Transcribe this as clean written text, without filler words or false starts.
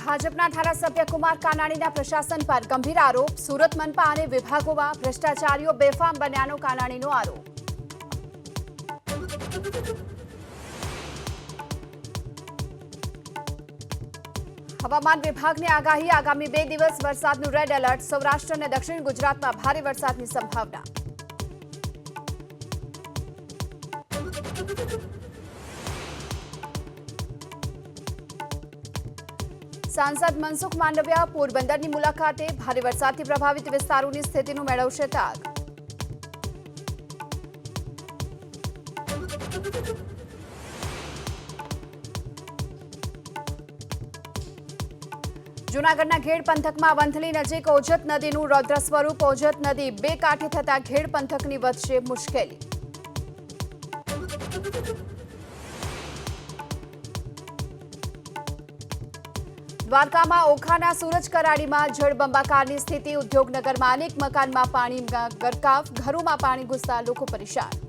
ભાજપના ધારાસભ્ય કુમાર કાનાણીના પ્રશાસન પર ગંભીર આરોપ। સુરત મનપા અને વિભાગોમાં ભ્રષ્ટાચારીઓ બેફામ બન્યાનો કાનાણીનો આરોપ। હવામાન વિભાગની આગાહી, આગામી 2 દિવસ વરસાદનું રેડ એલર્ટ। સૌરાષ્ટ્ર અને દક્ષિણ ગુજરાતમાં ભારે વરસાદની સંભાવના। सांसद मनसुख માંડવિયા પોરબંદરની મુલાકાતે। ભારે વરસાદથી પ્રભાવિત વિસ્તારોની સ્થિતિનું મેળવશે તાગ। જૂનાગઢના ઘેડ પંથકમાં વંથલી નજીક ઓજત નદીનું રૌદ્ર સ્વરૂપ। ઓજત નદી બે કાંઠે થતા ઘેડ પંથકની વધશે મુશ્કેલી। દ્વારકામાં ઓખાના સૂરજ કરાડીમાં જળબંબાકારની સ્થિતિ। ઉદ્યોગનગરમાં અનેક મકાનમાં પાણી ગરકાવ। ઘરોમાં પાણી ઘૂસતા લોકો પરેશાન।